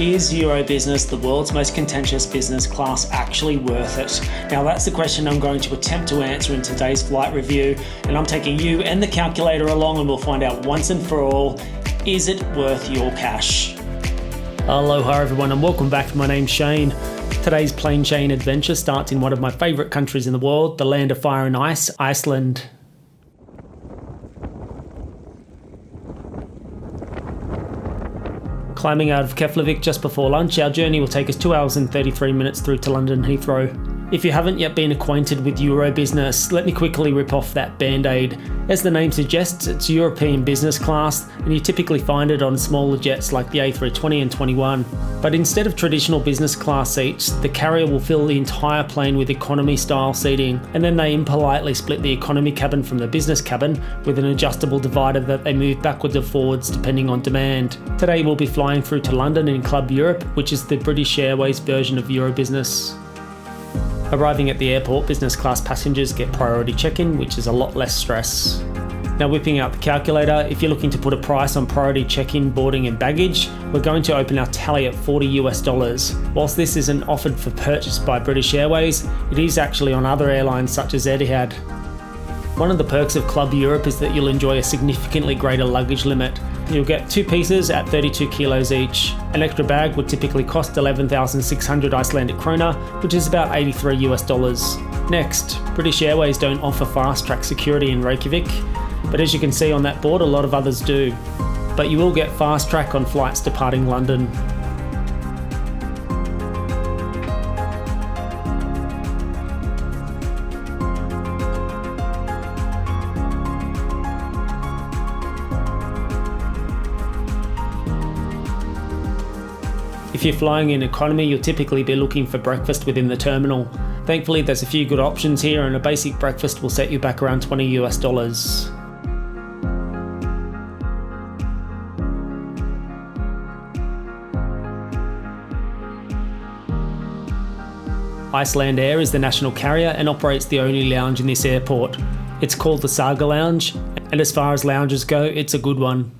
Is Eurobusiness, the world's most contentious business class, actually worth it? Now that's the question I'm going to attempt to answer in today's flight review, and I'm taking you and the calculator along, and we'll find out once and for all, is it worth your cash? Aloha everyone, and welcome back. My name's Shane. Today's PlaneShane adventure starts in one of my favourite countries in the world, the land of fire and ice, Iceland. Climbing out of Reykjavik just before lunch, our journey will take us 2 hours and 33 minutes through to London Heathrow. If you haven't yet been acquainted with Eurobusiness, let me quickly rip off that band-aid. As the name suggests, it's European business class, and you typically find it on smaller jets like the A320 and 21. But instead of traditional business class seats, the carrier will fill the entire plane with economy-style seating, and then they impolitely split the economy cabin from the business cabin with an adjustable divider that they move backwards or forwards depending on demand. Today we'll be flying through to London in Club Europe, which is the British Airways version of Eurobusiness. Arriving at the airport, business class passengers get priority check-in, which is a lot less stress. Now whipping out the calculator, if you're looking to put a price on priority check-in, boarding and baggage, we're going to open our tally at $40. Whilst this isn't offered for purchase by British Airways, it is actually on other airlines such as Etihad. One of the perks of Club Europe is that you'll enjoy a significantly greater luggage limit. You'll get 2 pieces at 32 kilos each. An extra bag would typically cost 11,600 Icelandic krona, which is about $83. Next, British Airways don't offer fast track security in Reykjavik, but as you can see on that board, a lot of others do. But you will get fast track on flights departing London. If you're flying in economy, you'll typically be looking for breakfast within the terminal. Thankfully, there's a few good options here, and a basic breakfast will set you back around $20. IcelandAir is the national carrier and operates the only lounge in this airport. It's called the Saga Lounge, and as far as lounges go, it's a good one.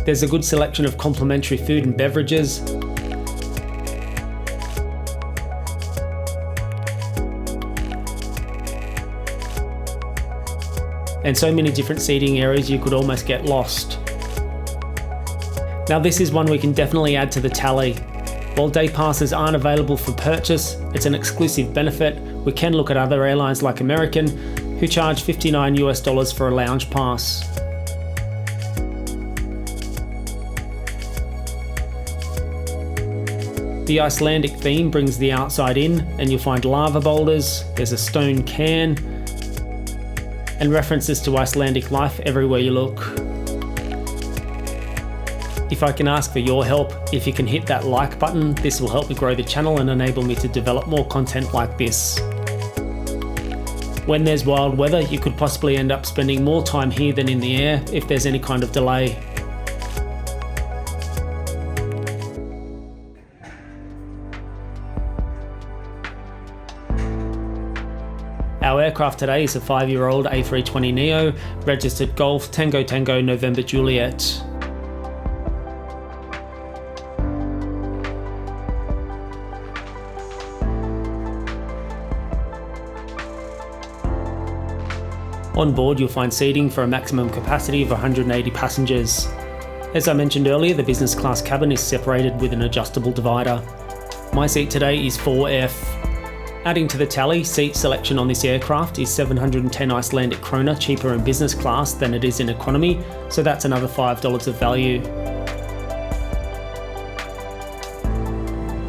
There's a good selection of complimentary food and beverages. And so many different seating areas you could almost get lost. Now this is one we can definitely add to the tally. While day passes aren't available for purchase, it's an exclusive benefit. We can look at other airlines like American, who charge $59 for a lounge pass. The Icelandic theme brings the outside in, and you'll find lava boulders, there's a stone can, and references to Icelandic life everywhere you look. If I can ask for your help, if you can hit that like button, this will help me grow the channel and enable me to develop more content like this. When there's wild weather, you could possibly end up spending more time here than in the air if there's any kind of delay. Our aircraft today is a 5-year-old A320neo, registered Golf Tango Tango November Juliet. On board you'll find seating for a maximum capacity of 180 passengers. As I mentioned earlier, the business class cabin is separated with an adjustable divider. My seat today is 4F. Adding to the tally, seat selection on this aircraft is 710 Icelandic krona cheaper in business class than it is in economy, so that's another $5 of value.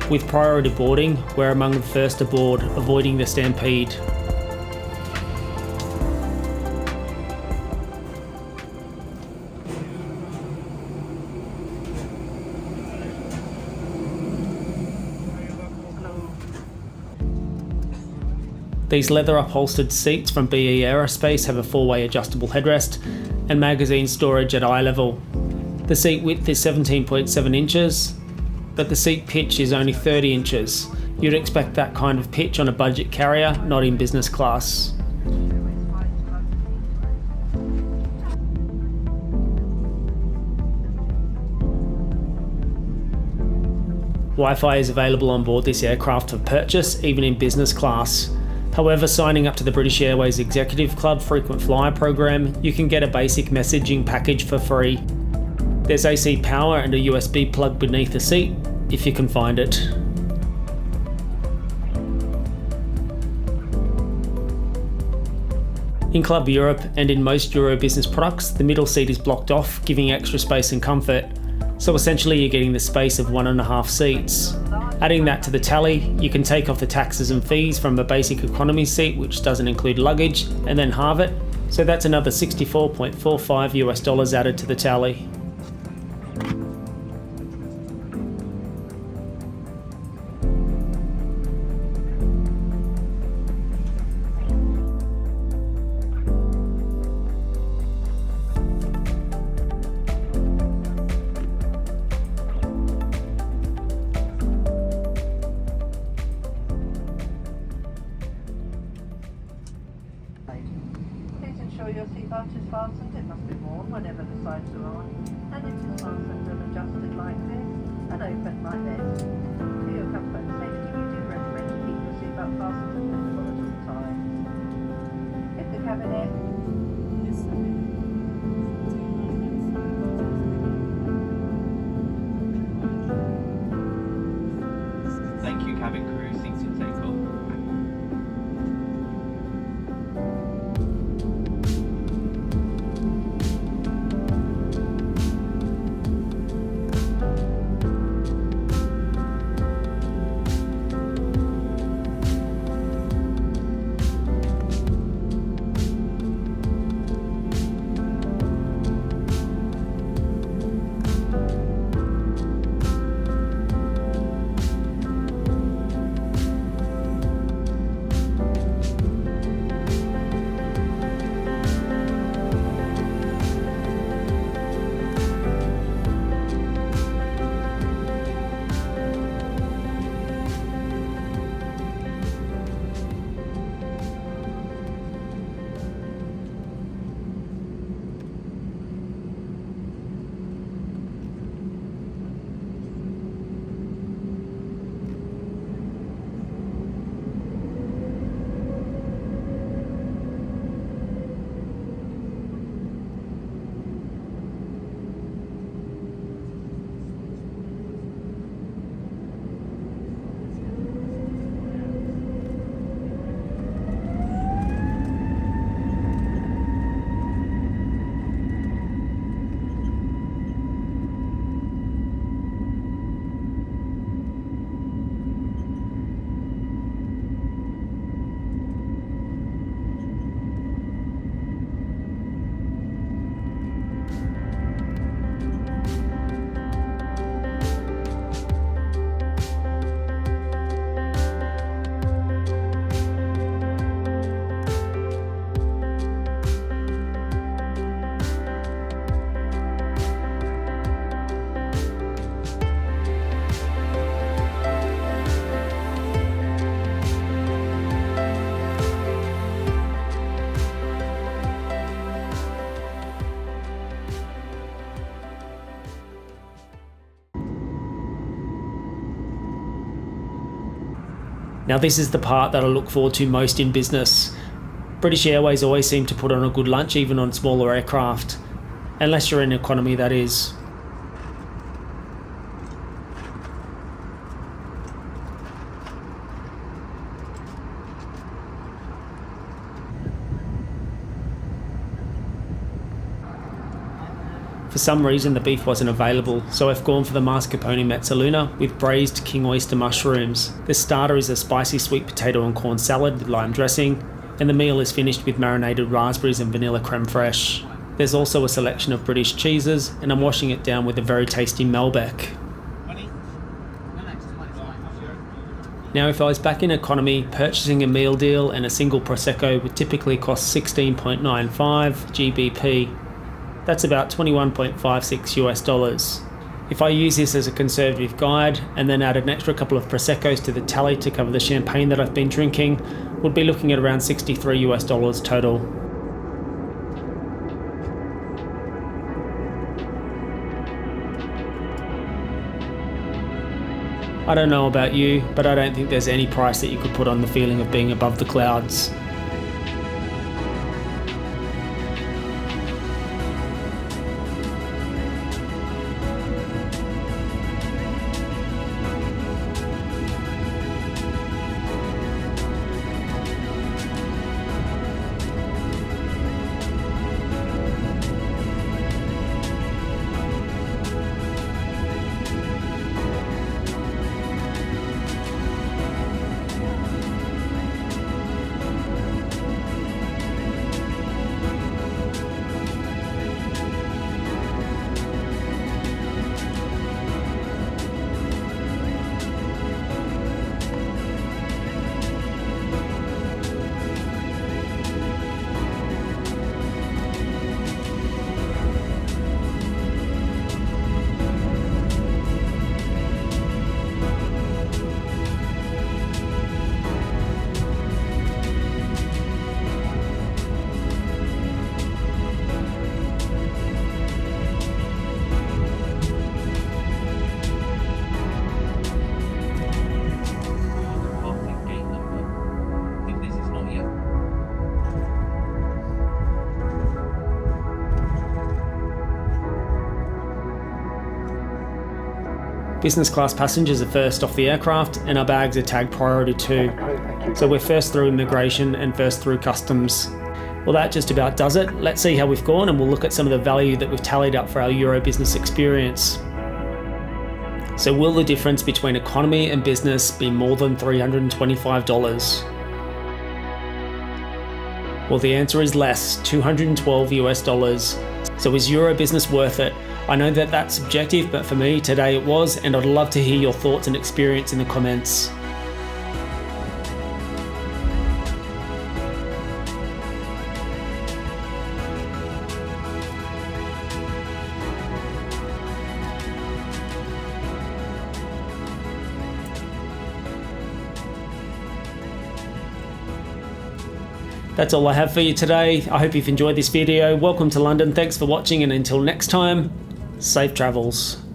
With priority boarding, we're among the first aboard, avoiding the stampede. These leather upholstered seats from BE Aerospace have a 4-way adjustable headrest, and magazine storage at eye level. The seat width is 17.7 inches, but the seat pitch is only 30 inches. You'd expect that kind of pitch on a budget carrier, not in business class. Wi-Fi is available on board this aircraft for purchase, even in business class. However, signing up to the British Airways Executive Club Frequent Flyer program, you can get a basic messaging package for free. There's AC power and a USB plug beneath the seat, if you can find it. In Club Europe and in most Eurobusiness products, the middle seat is blocked off, giving extra space and comfort. So essentially you're getting the space of 1.5 seats. Adding that to the tally, you can take off the taxes and fees from a basic economy seat, which doesn't include luggage, and then halve it. So that's another $64.45 added to the tally. Please ensure your seatbelt is fastened. It must be worn whenever the sides are on, and it is fastened and adjusted like this and opened like this. For your comfort and safety, we do recommend to keep your seatbelt fastened and visible at all times. If the cabin air Thank you, cabin crew. Seats and takeoff. Now this is the part that I look forward to most in business. British Airways always seem to put on a good lunch even on smaller aircraft. Unless you're in economy, that is. For some reason the beef wasn't available, so I've gone for the mascarpone mezzaluna with braised king oyster mushrooms. The starter is a spicy sweet potato and corn salad with lime dressing, and the meal is finished with marinated raspberries and vanilla creme fraiche. There's also a selection of British cheeses, and I'm washing it down with a very tasty Malbec. Now if I was back in economy, purchasing a meal deal and a single Prosecco would typically cost 16.95 GBP. that's about 21.56 US dollars. If I use this as a conservative guide and then add an extra couple of Proseccos to the tally to cover the champagne that I've been drinking, we'll be looking at around 63 US dollars total. I don't know about you, but I don't think there's any price that you could put on the feeling of being above the clouds. Business class passengers are first off the aircraft and our bags are tagged priority 2. So we're first through immigration and first through customs. Well, that just about does it. Let's see how we've gone and we'll look at some of the value that we've tallied up for our Eurobusiness experience. So will the difference between economy and business be more than $325? Well, the answer is less, 212 US dollars. So is Eurobusiness worth it? I know that that's subjective, but for me today it was, and I'd love to hear your thoughts and experience in the comments. That's all I have for you today. I hope you've enjoyed this video. Welcome to London. Thanks for watching, and until next time, safe travels.